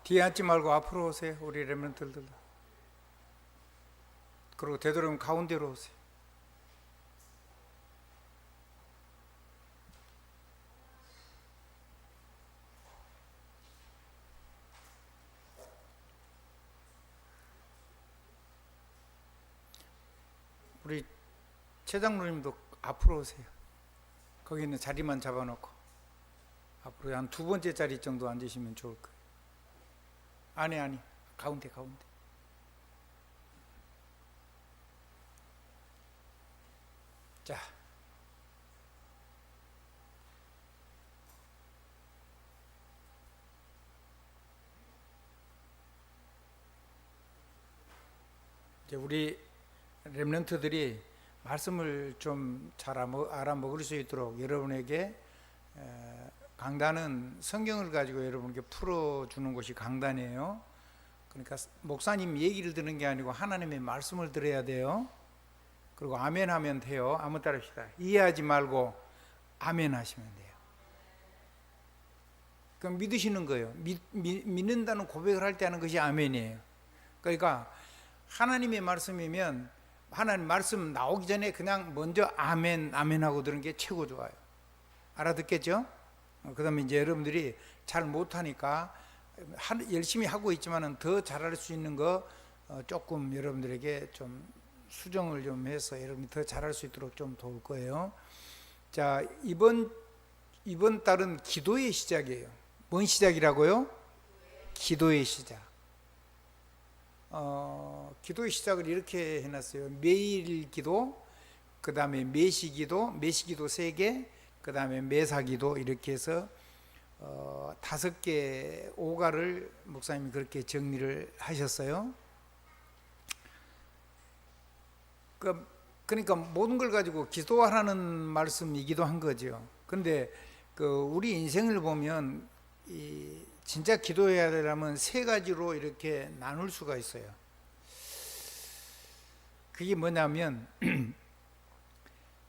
뒤에 앉지 말고 앞으로 오세요. 우리 렘넌트들도. 그리고 되도록이면 가운데로 오세요. 우리 최장로님도 앞으로 오세요. 거기 있는 자리만 잡아놓고 앞으로 한 두 번째 자리 정도 앉으시면 좋을 거예요. 아니 가운데. 자, 이제 우리 렘넌트들이 말씀을 좀 잘 알아먹을 수 있도록 여러분에게 강단은 성경을 가지고 여러분에게 풀어주는 것이 강단이에요. 그러니까 목사님 얘기를 듣는 게 아니고 하나님의 말씀을 들어야 돼요. 그리고 아멘 하면 돼요. 한번 따라합시다. 이해하지 말고 아멘 하시면 돼요. 그럼 믿으시는 거예요. 믿는다는 고백을 할 때 하는 것이 아멘이에요. 그러니까 하나님의 말씀이면 하나님 말씀 나오기 전에 그냥 먼저 아멘 하고 들은 게 최고 좋아요. 알아듣겠죠? 그 다음에 이제 여러분들이 잘 못하니까 열심히 하고 있지만 더 잘할 수 있는 거 조금 여러분들에게 좀 수정을 좀 해서 여러분이 더 잘할 수 있도록 좀 도울 거예요. 자, 이번 달은 기도의 시작이에요. 뭔 시작이라고요? 기도의 시작. 기도의 시작을 이렇게 해놨어요. 매일 기도, 그 다음에 매시기도 3개, 그 다음에 매사기도 이렇게 해서 5개 오가를 목사님이 그렇게 정리를 하셨어요. 그러니까 모든 걸 가지고 기도하라는 말씀이기도 한 거죠. 그런데 우리 인생을 보면 진짜 기도해야 되려면 3가지로 이렇게 나눌 수가 있어요. 그게 뭐냐면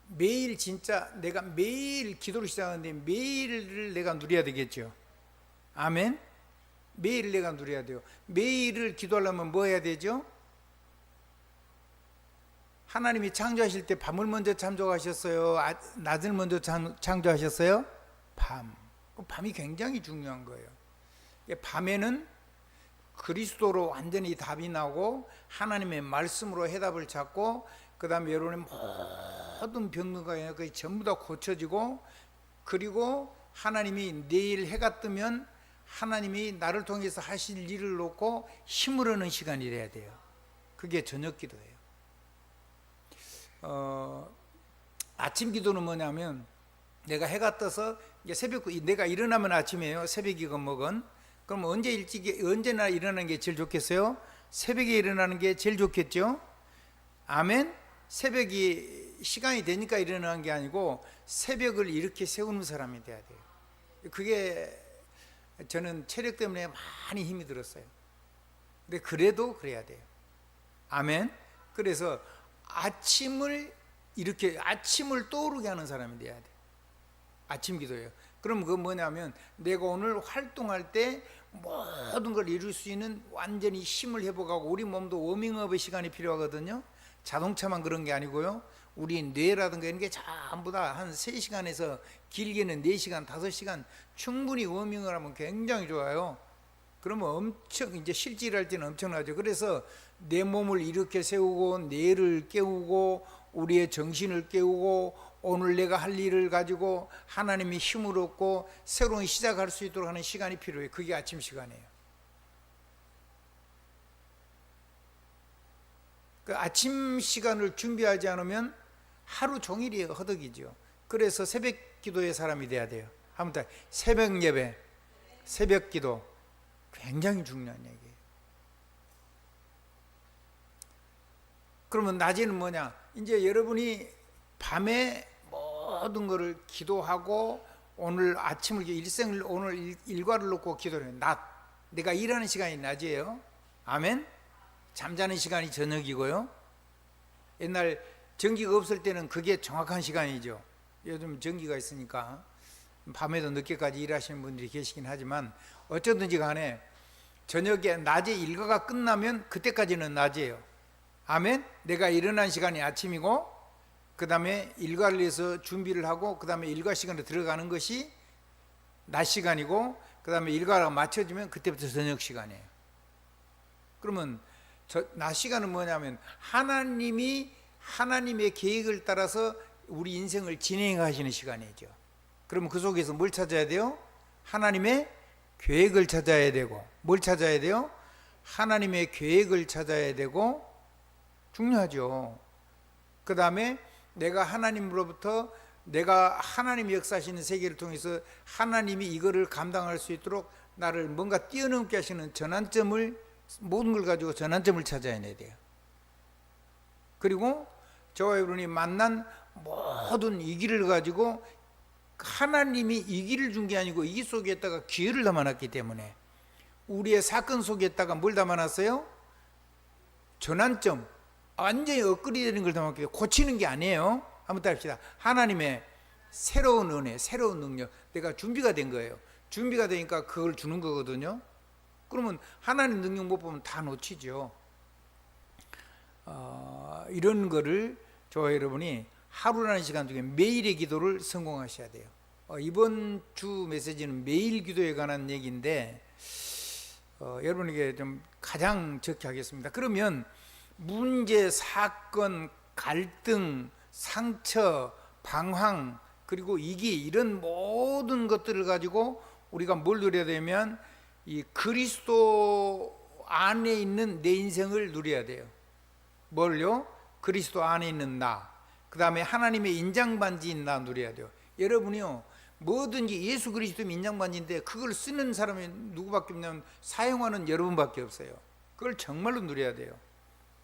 매일 진짜 내가 매일 기도를 시작하는데 매일을 내가 누려야 되겠죠. 아멘. 매일 내가 누려야 돼요. 매일을 기도하려면 뭐 해야 되죠? 하나님이 창조하실 때 밤을 먼저 창조하셨어요? 낮을 먼저 창조하셨어요? 밤이 굉장히 중요한 거예요. 밤에는 그리스도로 완전히 답이 나고 하나님의 말씀으로 해답을 찾고 그 다음에 여러분의 모든 병들과 거의 전부 다 고쳐지고, 그리고 하나님이 내일 해가 뜨면 하나님이 나를 통해서 하실 일을 놓고 힘을 얻는 시간이 돼야 돼요. 그게 저녁 기도예요. 아침 기도는 뭐냐면 내가 해가 떠서 이제 내가 일어나면 아침이에요. 새벽이건 뭐건. 그럼 언제나 일어나는 게 제일 좋겠어요? 새벽에 일어나는 게 제일 좋겠죠? 아멘? 새벽이 시간이 되니까 일어나는 게 아니고 새벽을 이렇게 세우는 사람이 돼야 돼요. 그게 저는 체력 때문에 많이 힘이 들었어요. 근데 그래도 그래야 돼요. 아멘? 그래서 아침을 떠오르게 하는 사람이 돼야 돼요. 아침 기도예요. 그럼 그거 뭐냐면 내가 오늘 활동할 때 모든 걸 이룰 수 있는 완전히 힘을 회복하고, 우리 몸도 워밍업의 시간이 필요하거든요. 자동차만 그런 게 아니고요. 우리 뇌라든가 이런 게 전부 다 한 3시간에서 길게는 4시간, 5시간 충분히 워밍을 하면 굉장히 좋아요. 그러면 엄청 이제 실질할 때는 엄청나죠. 그래서 내 몸을 이렇게 세우고 뇌를 깨우고 우리의 정신을 깨우고 오늘 내가 할 일을 가지고 하나님이 힘을 얻고 새로운 시작할 수 있도록 하는 시간이 필요해요. 그게 아침 시간이에요. 그 아침 시간을 준비하지 않으면 하루 종일이 허덕이죠. 그래서 새벽 기도의 사람이 돼야 돼요. 한번 더, 새벽 예배, 새벽 기도 굉장히 중요한 얘기예요. 그러면 낮에는 뭐냐? 이제 여러분이 밤에 모든 것을 기도하고 오늘 아침을 일생을 오늘 일과를 놓고 기도를 해요. 낮, 내가 일하는 시간이 낮이에요. 아멘. 잠자는 시간이 저녁이고요. 옛날 전기가 없을 때는 그게 정확한 시간이죠. 요즘 전기가 있으니까 밤에도 늦게까지 일하시는 분들이 계시긴 하지만 어쩌든지 간에 저녁에 낮에 일과가 끝나면 그때까지는 낮이에요. 아멘. 내가 일어난 시간이 아침이고 그 다음에 일과를 위해서 준비를 하고 그 다음에 일과 시간에 들어가는 것이 낮 시간이고 그 다음에 일과가 맞춰지면 그때부터 저녁 시간이에요. 그러면 낮 시간은 뭐냐면 하나님이 하나님의 계획을 따라서 우리 인생을 진행하시는 시간이죠. 그러면 그 속에서 뭘 찾아야 돼요? 하나님의 계획을 찾아야 되고, 뭘 찾아야 돼요? 하나님의 계획을 찾아야 되고, 중요하죠. 그 다음에 내가 하나님으로부터 내가 하나님이 역사하시는 세계를 통해서 하나님이 이거를 감당할 수 있도록 나를 뭔가 뛰어넘게 하시는 전환점을, 모든 걸 가지고 전환점을 찾아야 돼요. 그리고 저와 여러분이 만난 모든 이 길을 가지고 하나님이 이 길을 준 게 아니고 이 속에다가 기회를 담아놨기 때문에 우리의 사건 속에다가 뭘 담아놨어요? 전환점, 완전히 엇그리는 걸 담았기 때문에 고치는 게 아니에요. 한번 따릅시다. 하나님의 새로운 은혜, 새로운 능력, 내가 준비가 된 거예요. 준비가 되니까 그걸 주는 거거든요. 그러면 하나님 능력 못 보면 다 놓치죠. 이런 거를 저와 여러분이 하루라는 시간 중에 매일의 기도를 성공하셔야 돼요. 이번 주 메시지는 매일 기도에 관한 얘기인데 여러분에게 좀 가장 적게 하겠습니다. 그러면 문제, 사건, 갈등, 상처, 방황, 그리고 이기, 이런 모든 것들을 가지고 우리가 뭘 누려야 되면 이 그리스도 안에 있는 내 인생을 누려야 돼요. 뭘요? 그리스도 안에 있는 나, 그 다음에 하나님의 인장반지인 나 누려야 돼요. 여러분이요, 뭐든지 예수 그리스도의 인장반지인데 그걸 쓰는 사람이 누구밖에 없냐면 사용하는 여러분밖에 없어요. 그걸 정말로 누려야 돼요.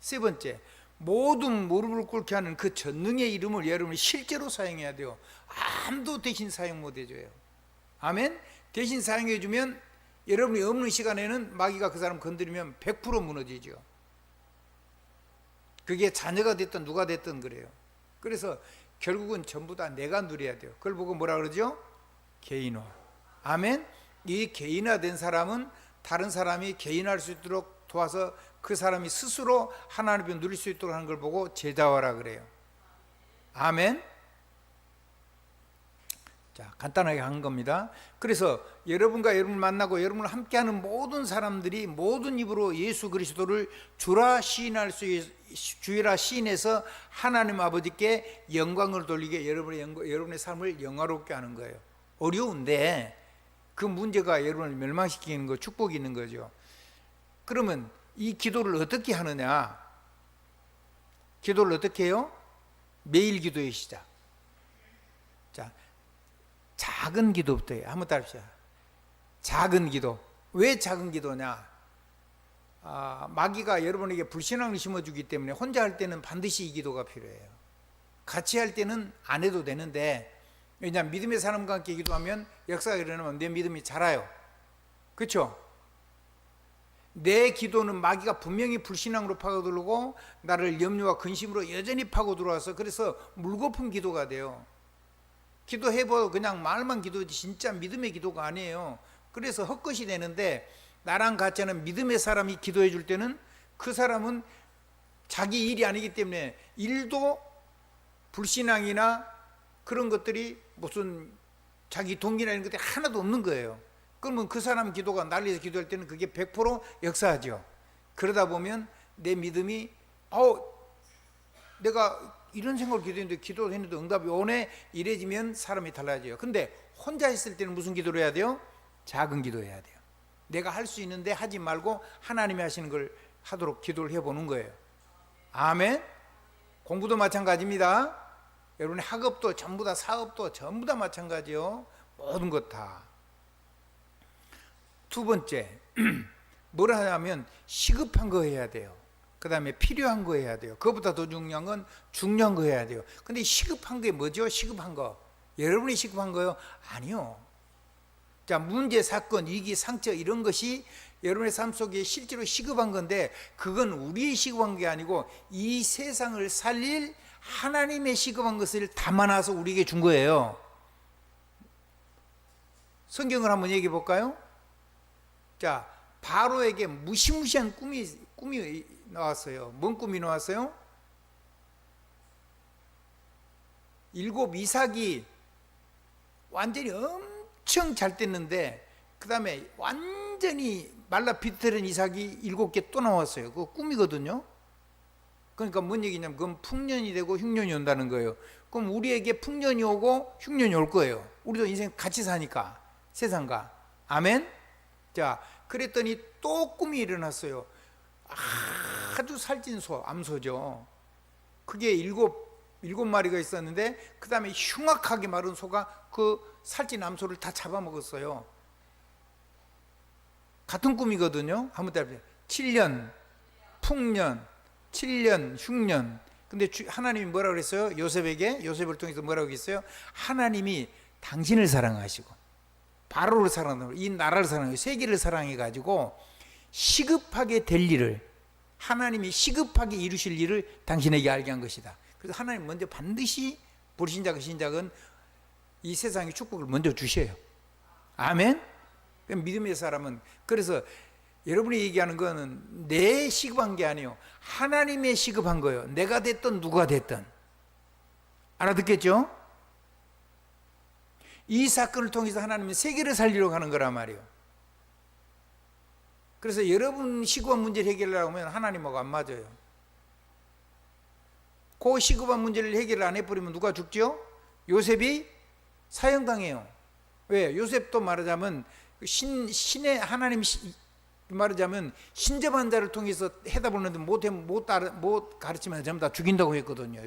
세 번째, 모든 무릎을 꿇게 하는 그 전능의 이름을 여러분이 실제로 사용해야 돼요. 아무도 대신 사용 못 해줘요. 아멘? 대신 사용해 주면 여러분이 없는 시간에는 마귀가 그 사람 건드리면 100% 무너지죠. 그게 자녀가 됐든 누가 됐든 그래요. 그래서 결국은 전부 다 내가 누려야 돼요. 그걸 보고 뭐라 그러죠? 개인화. 아멘? 이 개인화된 사람은 다른 사람이 개인할 수 있도록 도와서 그 사람이 스스로 하나님을 누릴 수 있도록 하는 걸 보고 제자화라 그래요. 아멘? 자, 간단하게 한 겁니다. 그래서 여러분과 여러분을 만나고 여러분을 함께하는 모든 사람들이 모든 입으로 예수 그리스도를 주라 시인할 수 주라 시인해서 하나님 아버지께 영광을 돌리게 여러분의 삶을 영화롭게 하는 거예요. 어려운데 그 문제가 여러분을 멸망시키는 거, 축복이 있는 거죠. 그러면 이 기도를 어떻게 하느냐? 기도를 어떻게 해요? 매일 기도의 시작. 자, 작은 기도부터 해요. 한번 따라합시다. 작은 기도. 왜 작은 기도냐? 마귀가 여러분에게 불신앙을 심어주기 때문에 혼자 할 때는 반드시 이 기도가 필요해요. 같이 할 때는 안 해도 되는데, 왜냐하면 믿음의 사람과 함께 기도하면 역사가 일어나면 내 믿음이 자라요. 그렇죠? 내 기도는 마귀가 분명히 불신앙으로 파고들고 나를 염려와 근심으로 여전히 파고들어와서 그래서 물거품 기도가 돼요. 기도해봐도 그냥 말만 기도지 진짜 믿음의 기도가 아니에요. 그래서 헛것이 되는데, 나랑 같이 하는 믿음의 사람이 기도해 줄 때는 그 사람은 자기 일이 아니기 때문에 일도 불신앙이나 그런 것들이 무슨 자기 동기나 이런 것들이 하나도 없는 거예요. 그러면 그 사람 기도가 날려서 기도할 때는 그게 100% 역사하죠. 그러다 보면 내 믿음이 내가 이런 생각을 기도했는데 기도를 했는데 응답이 오네, 이래지면 사람이 달라져요. 근데 혼자 있을 때는 무슨 기도를 해야 돼요? 작은 기도해야 돼요. 내가 할 수 있는데 하지 말고 하나님이 하시는 걸 하도록 기도를 해보는 거예요. 아멘. 공부도 마찬가지입니다. 여러분의 학업도 전부 다, 사업도 전부 다 마찬가지요. 모든 것 다. 두 번째, 뭘 하냐면 시급한 거 해야 돼요. 그 다음에 필요한 거 해야 돼요. 그것보다 더 중요한 건 중요한 거 해야 돼요. 근데 시급한 게 뭐죠? 시급한 거. 여러분이 시급한 거요? 아니요. 자, 문제, 사건, 위기, 상처 이런 것이 여러분의 삶 속에 실제로 시급한 건데 그건 우리의 시급한 게 아니고 이 세상을 살릴 하나님의 시급한 것을 담아놔서 우리에게 준 거예요. 성경을 한번 얘기해 볼까요? 자, 바로에게 무시무시한 꿈이 나왔어요. 뭔 꿈이 나왔어요? 7 이삭이 완전히 엄청 잘 됐는데 그 다음에 완전히 말라 비틀은 이삭이 7개 또 나왔어요. 그거 꿈이거든요. 그러니까 뭔 얘기냐면 그건 풍년이 되고 흉년이 온다는 거예요. 그럼 우리에게 풍년이 오고 흉년이 올 거예요. 우리도 인생 같이 사니까 세상과. 아멘. 자, 그랬더니 또 꿈이 일어났어요. 아주 살찐 소, 암소죠. 그게 일곱 마리가 있었는데 그 다음에 흉악하게 마른 소가 그 살찐 암소를 다 잡아먹었어요. 같은 꿈이거든요. 한번 따라해보세요. 7년 풍년, 7년 흉년. 근데 하나님이 뭐라고 그랬어요? 요셉을 통해서 뭐라고 했어요? 하나님이 당신을 사랑하시고 바로를 사랑하고 이 나라를 사랑하고 세계를 사랑해가지고 시급하게 될 일을, 하나님이 시급하게 이루실 일을 당신에게 알게 한 것이다. 그래서 하나님 먼저 반드시 불신자 그 신작은 이 세상에 축복을 먼저 주셔요. 아멘. 믿음의 사람은, 그래서 여러분이 얘기하는 거는 내 시급한 게 아니에요. 하나님의 시급한 거예요. 내가 됐든 누가 됐든. 알아듣겠죠? 이 사건을 통해서 하나님은 세계를 살리려고 하는 거란 말이에요. 그래서 여러분 시급한 문제를 해결하려고 하면 하나님하고 안 맞아요. 그 시급한 문제를 해결을 안 해버리면 누가 죽죠? 요셉이 사형당해요. 왜? 요셉도 말하자면 신의 하나님 말하자면 신접한 자를 통해서 해답을 못 가르치면 전부 다 죽인다고 했거든요.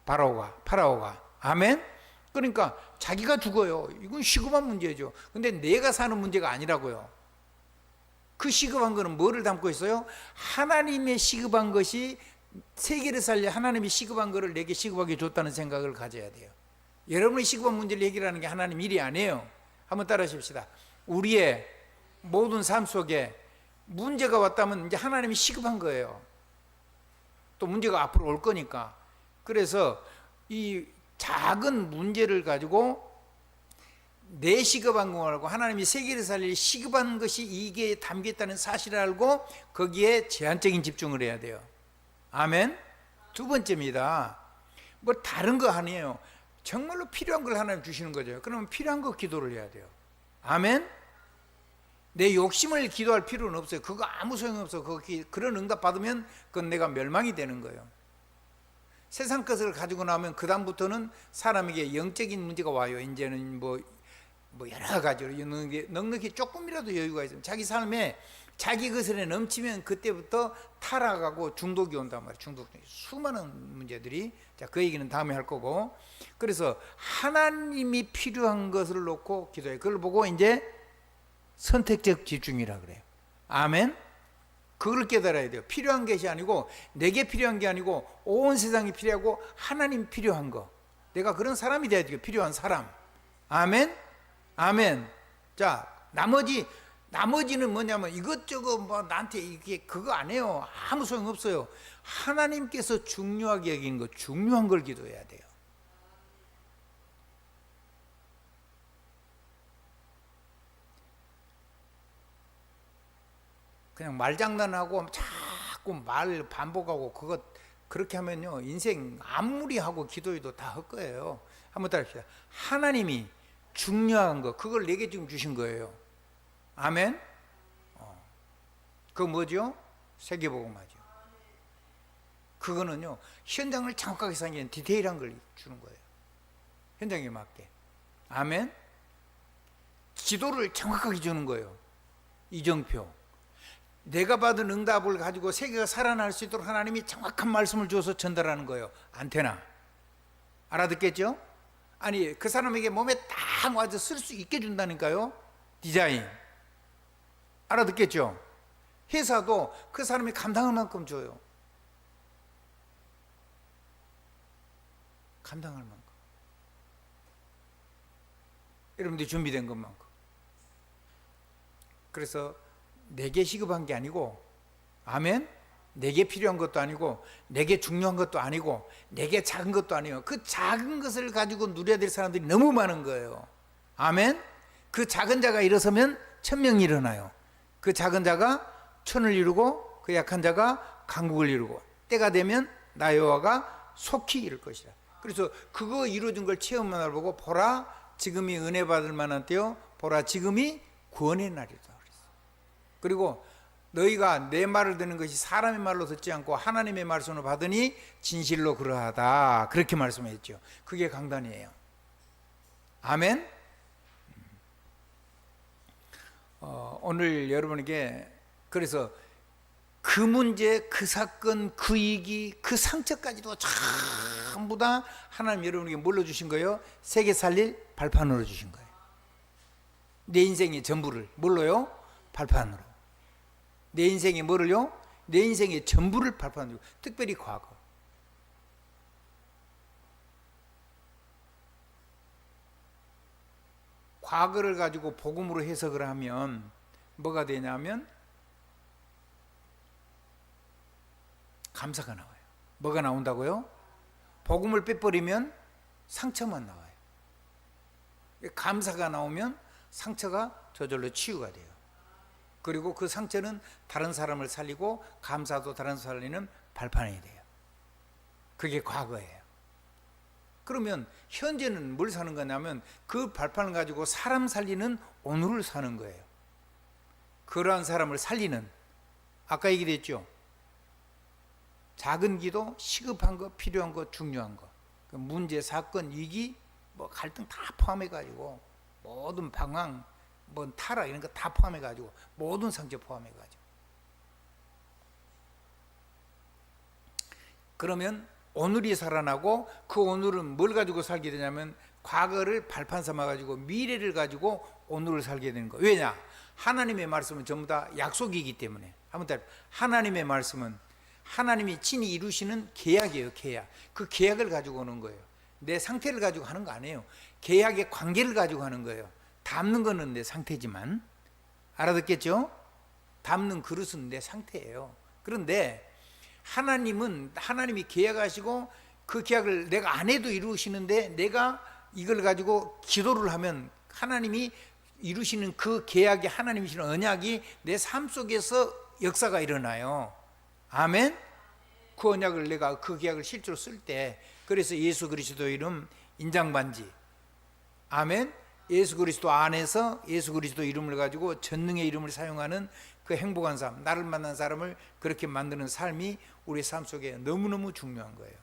파라오가. 아멘? 그러니까 자기가 죽어요. 이건 시급한 문제죠. 근데 내가 사는 문제가 아니라고요. 그 시급한 거는 뭐를 담고 있어요? 하나님의 시급한 것이 세계를 살려 하나님이 시급한 거를 내게 시급하게 줬다는 생각을 가져야 돼요. 여러분의 시급한 문제를 해결하는 게 하나님 일이 아니에요. 한번 따라 하십시다. 우리의 모든 삶 속에 문제가 왔다면 이제 하나님이 시급한 거예요. 또 문제가 앞으로 올 거니까. 그래서 이 작은 문제를 가지고 내 시급한 거 알고 하나님이 세계를 살릴 시급한 것이 이게 담겨있다는 사실을 알고 거기에 제한적인 집중을 해야 돼요. 아멘. 두 번째입니다. 뭐 다른 거 아니에요. 정말로 필요한 걸 하나님 주시는 거죠. 그러면 필요한 거 기도를 해야 돼요. 아멘. 내 욕심을 기도할 필요는 없어요. 그거 아무 소용없어. 그런 응답 받으면 그건 내가 멸망이 되는 거예요. 세상 것을 가지고 나오면 그 다음부터는 사람에게 영적인 문제가 와요. 이제는 뭐 여러 가지로 넉넉히 조금이라도 여유가 있으면 자기 삶에 자기 것에 넘치면 그때부터 타락하고 중독이 온단 말이에요. 수많은 문제들이. 자, 그 얘기는 다음에 할 거고. 그래서 하나님이 필요한 것을 놓고 기도해요. 그걸 보고 이제 선택적 집중이라 그래요. 아멘. 그걸 깨달아야 돼요. 필요한 것이 아니고 내게 필요한 게 아니고 온 세상이 필요하고 하나님 필요한 거. 내가 그런 사람이 돼야 돼요. 필요한 사람. 아멘. 아멘. 자, 나머지는 뭐냐면 이것저것 뭐 나한테 이게 그거 안 해요. 아무 소용 없어요. 하나님께서 중요하게 여긴 거, 중요한 걸 기도해야 돼요. 그냥 말장난하고 자꾸 말 반복하고 그렇게 하면요 인생 아무리 하고 기도해도 다 헛거예요. 한번 따라합시다. 하나님이 중요한 거 그걸 내게 지금 주신 거예요. 아멘. 그거 뭐죠? 세계복음화죠. 그거는요 현장을 정확하게 살리는 디테일한 걸 주는 거예요. 현장에 맞게. 아멘. 기도를 정확하게 주는 거예요. 이정표. 내가 받은 응답을 가지고 세계가 살아날 수 있도록 하나님이 정확한 말씀을 줘서 전달하는 거예요. 안테나. 알아듣겠죠? 아니 그 사람에게 몸에 딱 와서 쓸 수 있게 준다니까요. 디자인. 알아듣겠죠? 회사도 그 사람이 감당할 만큼 줘요. 감당할 만큼. 여러분들이 준비된 것만큼. 그래서 내게 시급한 게 아니고, 아멘? 내게 필요한 것도 아니고, 내게 중요한 것도 아니고, 내게 작은 것도 아니에요. 그 작은 것을 가지고 누려야 될 사람들이 너무 많은 거예요. 아멘? 그 작은 자가 일어서면 천명이 일어나요. 그 작은 자가 천을 이루고 그 약한 자가 강국을 이루고 때가 되면 나 여호와가 속히 이룰 것이라. 그래서 그거 이루어진 걸 체험만을 보고 보라 지금이 은혜 받을 만한 때요, 보라 지금이 구원의 날이다 그랬어. 그리고 너희가 내 말을 듣는 것이 사람의 말로 듣지 않고 하나님의 말씀으로 받으니 진실로 그러하다, 그렇게 말씀했죠. 그게 강단이에요. 아멘. 오늘 여러분에게 그래서 그 문제, 그 사건, 그 위기, 그 상처까지도 전부 다 하나님 여러분에게 뭘로 주신 거예요? 세계 살릴 발판으로 주신 거예요. 내 인생의 전부를 뭘로요? 발판으로. 내 인생의 뭐를요? 내 인생의 전부를 발판으로. 특별히 과거. 과거를 가지고 복음으로 해석을 하면 뭐가 되냐면 감사가 나와요. 뭐가 나온다고요? 복음을 빼버리면 상처만 나와요. 감사가 나오면 상처가 저절로 치유가 돼요. 그리고 그 상처는 다른 사람을 살리고 감사도 다른 사람을 살리는 발판이 돼요. 그게 과거예요. 그러면 현재는 뭘 사는 거냐면 그 발판을 가지고 사람 살리는 오늘을 사는 거예요. 그러한 사람을 살리는, 아까 얘기했죠. 작은 기도, 시급한 거, 필요한 거, 중요한 거, 문제, 사건, 위기, 뭐 갈등 다 포함해가지고 모든 방황, 뭐 타락 이런 거 다 포함해가지고 모든 상처 포함해가지고. 그러면 오늘이 살아나고 그 오늘은 뭘 가지고 살게 되냐면 과거를 발판 삼아가지고 미래를 가지고 오늘을 살게 되는 거예요. 왜냐? 하나님의 말씀은 전부 다 약속이기 때문에. 한번 더, 하나님의 말씀은 하나님이 친히 이루시는 계약이에요. 계약. 그 계약을 가지고 오는 거예요. 내 상태를 가지고 하는 거 아니에요. 계약의 관계를 가지고 하는 거예요. 담는 거는 내 상태지만, 알아듣겠죠? 담는 그릇은 내 상태예요. 그런데 하나님은 하나님이 계약하시고 그 계약을 내가 안 해도 이루시는데 내가 이걸 가지고 기도를 하면 하나님이 이루시는 그 계약이, 하나님이 주시는 언약이 내 삶 속에서 역사가 일어나요. 아멘. 그 언약을 내가 그 계약을 실제로 쓸 때, 그래서 예수 그리스도 이름 인장반지, 아멘. 예수 그리스도 안에서 예수 그리스도 이름을 가지고 전능의 이름을 사용하는 그 행복한 삶, 나를 만난 사람을 그렇게 만드는 삶이 우리 삶 속에 너무너무 중요한 거예요.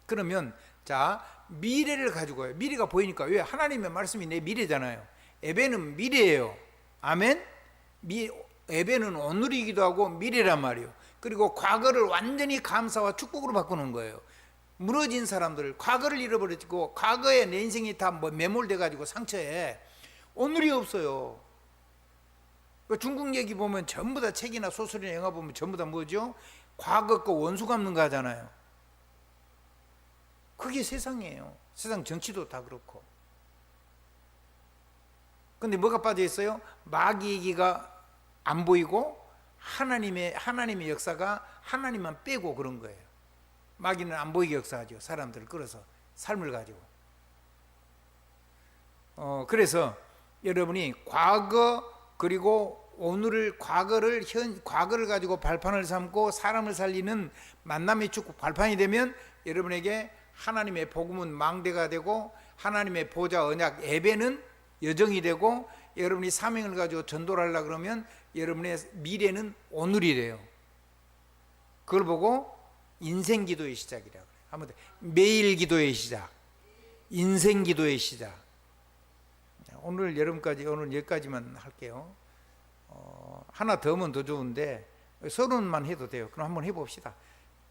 그러면 자, 미래를 가지고요. 미래가 보이니까, 왜? 하나님의 말씀이 내 미래잖아요. 예배는 미래예요. 아멘. 예배는 오늘이기도 하고 미래란 말이에요. 그리고 과거를 완전히 감사와 축복으로 바꾸는 거예요. 무너진 사람들, 과거를 잃어버리고 과거에 내 인생이 다 매몰돼 가지고 상처에 오늘이 없어요. 중국 얘기 보면 전부 다 책이나 소설이나 영화 보면 전부 다 뭐죠? 과거 거 원수 갚는 거 하잖아요. 그게 세상이에요. 세상 정치도 다 그렇고. 근데 뭐가 빠져 있어요? 마귀 얘기가 안 보이고 하나님의 역사가 하나님만 빼고 그런 거예요. 마귀는 안 보이게 역사하죠. 사람들을 끌어서 삶을 가지고. 그래서 여러분이 과거 그리고 오늘을, 과거를 가지고 발판을 삼고 사람을 살리는 만남의 축복 발판이 되면 여러분에게 하나님의 복음은 망대가 되고 하나님의 보좌 언약 예배는 여정이 되고, 여러분이 사명을 가지고 전도를 하려고 그러면 여러분의 미래는 오늘이 돼요. 그걸 보고 인생 기도의 시작이라고 그래요. 한번 더. 매일 기도의 시작, 인생 기도의 시작. 오늘 여기까지만 할게요. 하나 더 하면 더 좋은데 서론만 해도 돼요. 그럼 한번 해봅시다.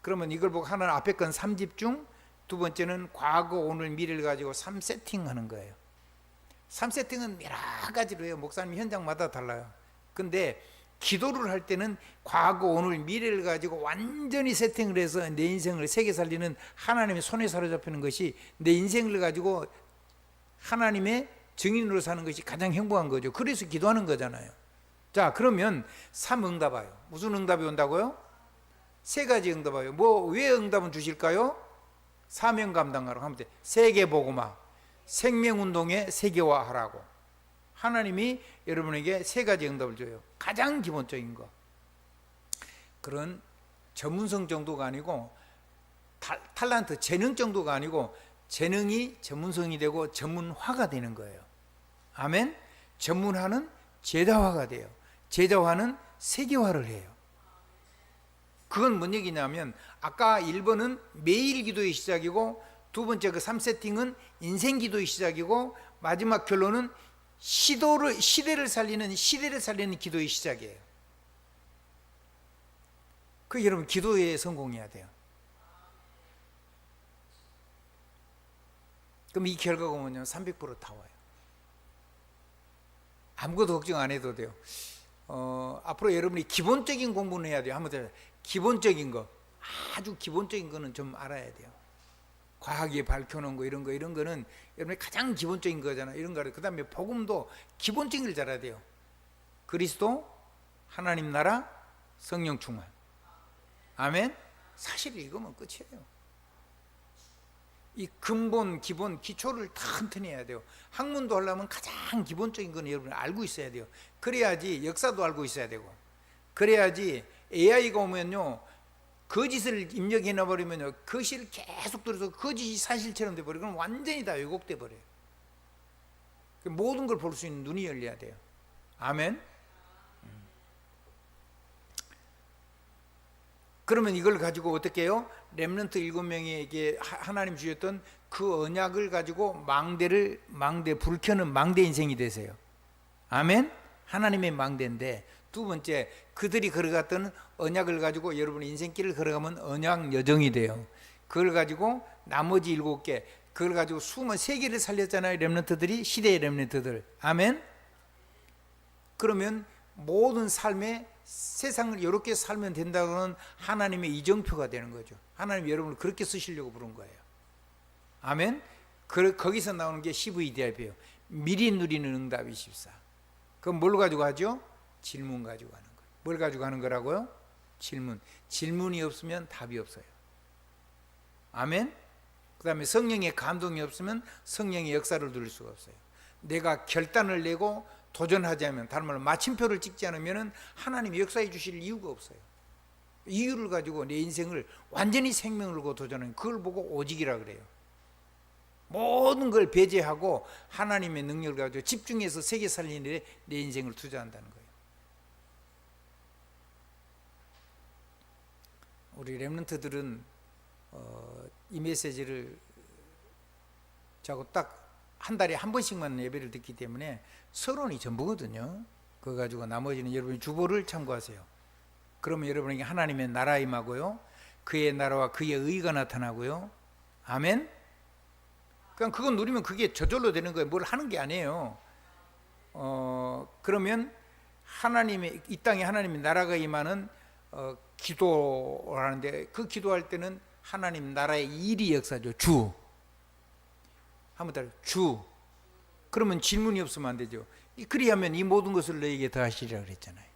그러면 이걸 보고 하나는 앞에 건 3집중, 두 번째는 과거, 오늘, 미래를 가지고 3세팅 하는 거예요. 3세팅은 여러 가지로 해요. 목사님 현장마다 달라요. 근데 기도를 할 때는 과거, 오늘, 미래를 가지고 완전히 세팅을 해서 내 인생을 세계 살리는 하나님의 손에 사로잡히는 것이, 내 인생을 가지고 하나님의 증인으로 사는 것이 가장 행복한 거죠. 그래서 기도하는 거잖아요. 자, 그러면 3응답 와요. 무슨 응답이 온다고요? 세 가지 응답 와요. 왜 응답은 주실까요? 사명 감당하라고 하면 돼. 세계복음화, 생명운동에 세계화하라고. 하나님이 여러분에게 세 가지 응답을 줘요. 가장 기본적인 거. 그런 전문성 정도가 아니고 탤런트, 재능 정도가 아니고 재능이 전문성이 되고 전문화가 되는 거예요. 아멘. 전문화는 제자화가 돼요. 제자화는 세계화를 해요. 그건 뭔 얘기냐면 아까 1번은 매일 기도의 시작이고 두 번째 그 3세팅은 인생 기도의 시작이고 마지막 결론은 시대를 살리는 기도의 시작이에요. 그 여러분 기도에 성공해야 돼요. 그럼 이 결과가 뭐냐면 300%다 와요. 아무것도 걱정 안 해도 돼요. 앞으로 여러분이 기본적인 공부는 해야 돼요. 한번 기본적인 거, 아주 기본적인 거는 좀 알아야 돼요. 과학이 밝혀놓은 거 이런 거는 여러분이 가장 기본적인 거잖아요. 이런 거를. 그 다음에 복음도 기본적인 걸 잘해야 돼요. 그리스도, 하나님 나라, 성령 충만. 아멘. 사실 읽으면 끝이에요. 이 근본, 기본, 기초를 다 튼튼해야 돼요. 학문도 하려면 가장 기본적인 건 여러분 알고 있어야 돼요. 그래야지 역사도 알고 있어야 되고, 그래야지 AI가 오면요 거짓을 입력해 놔버리면요 거짓을 계속 들어서 거짓이 사실처럼 돼버려요. 그럼 완전히 다 왜곡돼 버려요. 모든 걸 볼 수 있는 눈이 열려야 돼요. 아멘. 그러면 이걸 가지고 어떻게 해요? 렘넌트 7명에게 하나님 주셨던 그 언약을 가지고 불 켜는 망대 인생이 되세요. 아멘. 하나님의 망대인데, 두 번째 그들이 걸어갔던 언약을 가지고 여러분의 인생길을 걸어가면 언약 여정이 돼요. 그걸 가지고 나머지 7개, 그걸 가지고 수많은 세계를 살렸잖아요. 렘넌트들이, 시대의 렘넌트들. 아멘. 그러면 모든 삶에 세상을 이렇게 살면 된다고는 하나님의 이정표가 되는 거죠. 하나님이 여러분을 그렇게 쓰시려고 부른 거예요. 아멘. 거기서 나오는 게 CVDIP예요. 미리 누리는 응답 24. 그럼 뭘 가지고 하죠? 질문 가지고 하는 거예요. 뭘 가지고 하는 거라고요? 질문. 질문이 없으면 답이 없어요. 아멘. 그 다음에 성령의 감동이 없으면 성령의 역사를 누릴 수가 없어요. 내가 결단을 내고 도전하지 않으면, 다른 말로 마침표를 찍지 않으면 하나님이 역사해 주실 이유가 없어요. 이유를 가지고 내 인생을 완전히 생명을 걸고 도전하는, 그걸 보고 오직이라 그래요. 모든 걸 배제하고 하나님의 능력을 가지고 집중해서 세계 살리는 데 내 인생을 투자한다는 거예요. 우리 렘넌트들은 이 메시지를 자꾸 딱 한 달에 한 번씩만 예배를 듣기 때문에 서론이 전부거든요. 그거 가지고 나머지는 여러분이 주보를 참고하세요. 그러면 여러분에게 하나님의 나라 임하고요, 그의 나라와 그의 의가 나타나고요. 아멘. 그냥 그건 누리면 그게 저절로 되는 거예요. 뭘 하는 게 아니에요. 그러면 하나님의, 이 땅에 하나님의 나라가 임하는 기도를 하는데, 그 기도할 때는 하나님 나라의 일이 역사죠. 주. 한번 따라, 주. 그러면 질문이 없으면 안 되죠. 그리하면 이 모든 것을 너에게 더하시리라 그랬잖아요.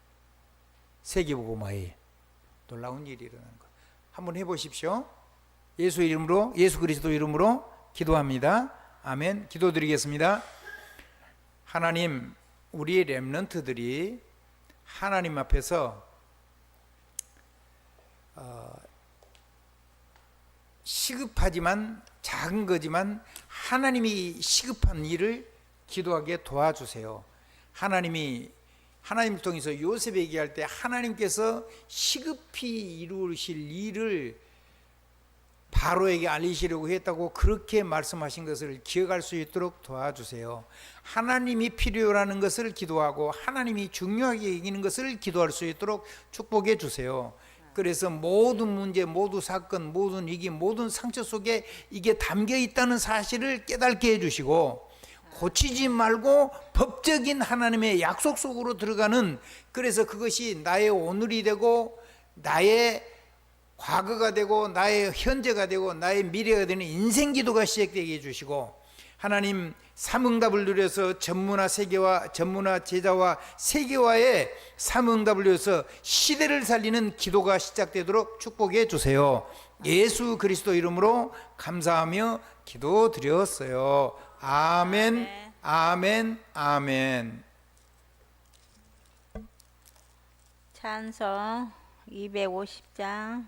세계복음화에 놀라운 일이 일어나는 것. 한번 해보십시오. 예수 이름으로, 예수 그리스도 이름으로 기도합니다. 아멘. 기도드리겠습니다. 하나님, 우리 렘넌트들이 하나님 앞에서 시급하지만, 작은 거지만 하나님이 시급한 일을 기도하게 도와주세요. 하나님을 통해서 요셉 얘기할 때 하나님께서 시급히 이루실 일을 바로에게 알리시려고 했다고 그렇게 말씀하신 것을 기억할 수 있도록 도와주세요. 하나님이 필요라는 것을 기도하고 하나님이 중요하게 여기는 것을 기도할 수 있도록 축복해 주세요. 그래서 모든 문제, 모든 사건, 모든 위기, 모든 상처 속에 이게 담겨 있다는 사실을 깨닫게 해주시고, 고치지 말고 법적인 하나님의 약속 속으로 들어가는, 그래서 그것이 나의 오늘이 되고 나의 과거가 되고 나의 현재가 되고 나의 미래가 되는 인생 기도가 시작되게 해주시고, 하나님 삼응답을 누려서 전문화 제자와 세계화의 삼응답을 누려서 시대를 살리는 기도가 시작되도록 축복해 주세요. 예수 그리스도 이름으로 감사하며 기도드렸어요. 아멘. 아멘, 아멘. 찬송 250장